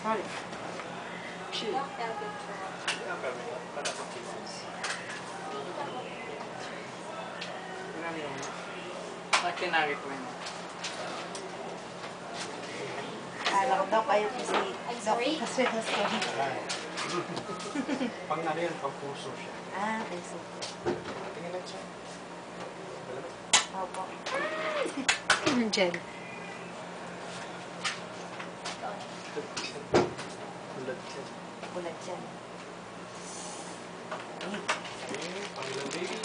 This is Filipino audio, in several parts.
Sorry. Shit. Kinakit mo yun. Alam daw kayo kasi I'm sorry? Kasi Pang ano yan, pang puso siya. puso. Tingnan lang siya. Opo. Jen. Ulat siya. Bulat yan. Pang ilang baby.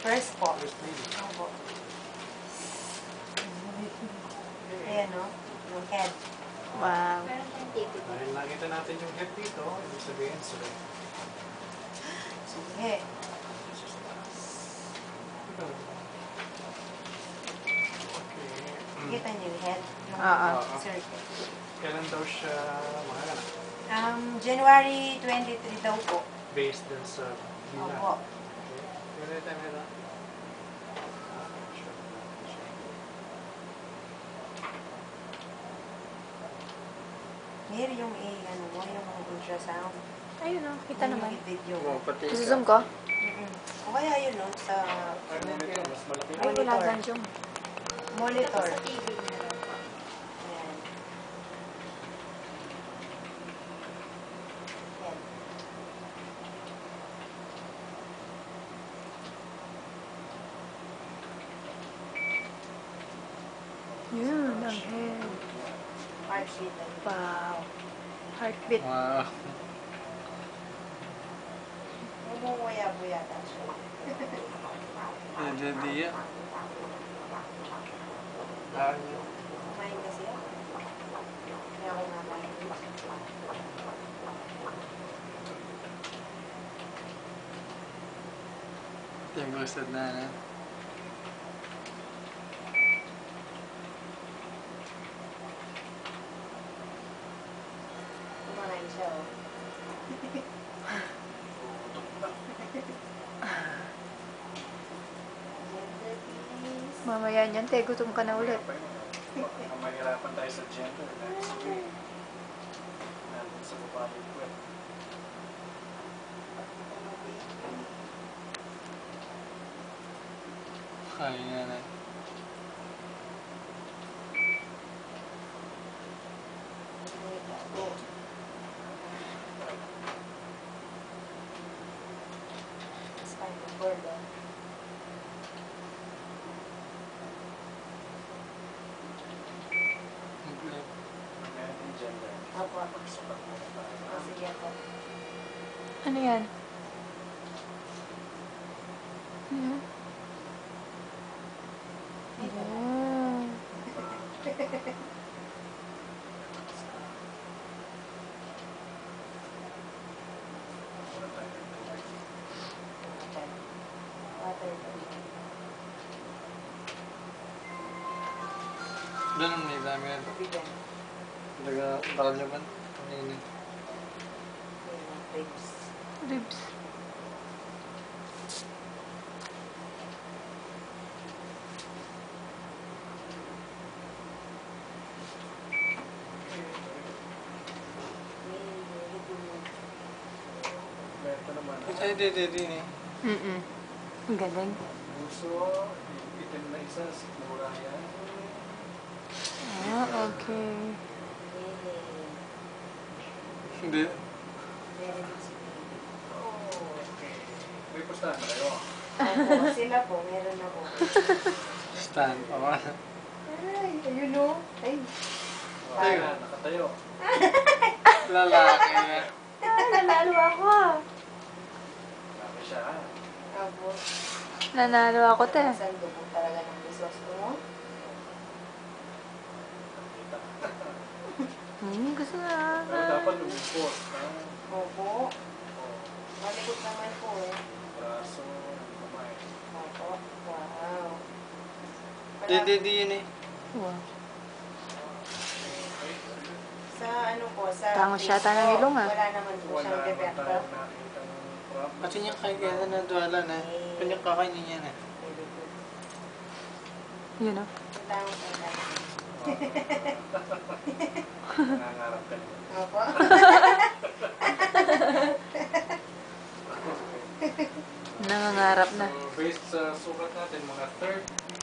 First po. First baby. Opo. Ayan, no? Yung head. Wow. Meron tayong tape dito. Dahil nakita natin yung head dito, ibig sabihin sila. Sige. Okay. Kita niyo yung head? Yung Oo. circle. Kailan daw siya manganak? January 23 daw po. Based dun sa bilang. Opo. Okay. Kailan tayo meron? Here yung ano mo, yung ultrasound. Ayun o, kita Yung naman. video. Oo, pati Zoom ko? O kaya yun, no? Sa Ano yun? Mas malaki. Ay, wala dyan zoom. monitor. Tapos sa TV na lang po. Ayan. Ayan. Yun, ang head. Heartbeat. Wow. Heartbeat. Wow. Umuwaya-buya na siya. Hindi yan. Kumain kasi ako. Kaya ako namain. Yung gusted na, ano? Kumain siya, oh. Mamaya niyan, te, gutom ka na ulit. Mahirapan tayo sa gender. Dahil sa way. Nandun sa babae ko eh. Kaya nga na. Spinal cord, oh. Ngayon yung gender. Opo. Pagsapat muna tayo. Sige po. Ano yan? Ano yan? Oh. Muna tayo ng tubig. Water. Doon ang may dami na. Tubigan. Talaga, bakal naman. Kanini. Ribs. Ribs. Ito naman. Hindi eh. Ang galing. Puso, itim na isa, sikmura yan. Ah, okay. Hindi. Oh, okay. May pustahan na kayo. Opo, sila po, meron na po. Stand pa ba? Ay, ayun o. Ay. Tayo, nakatayo. Lalaki na. Nanalo ako. Laki siya ha. Opo. Nanalo ako, te. Saan po talaga ng bisos ko mo? Gusto na. Pero dapat lumipot. Opo. Malikot naman po eh. Braso, kamay. Opo. Wow. Hindi yun eh. Wow. Sa ano po, sa Tangos face yata ng po, ilong, ah. wala naman po Wala siyang naman defecto. tayo nakita ng problem. Kasi niya kaya na duwala na. Kanya kakainin niya na. Very good. Yun o. Ang tangos ang natin. Nangangarap ka niya. Opo. Nangangarap na. So, based sa sukat natin, mga 30,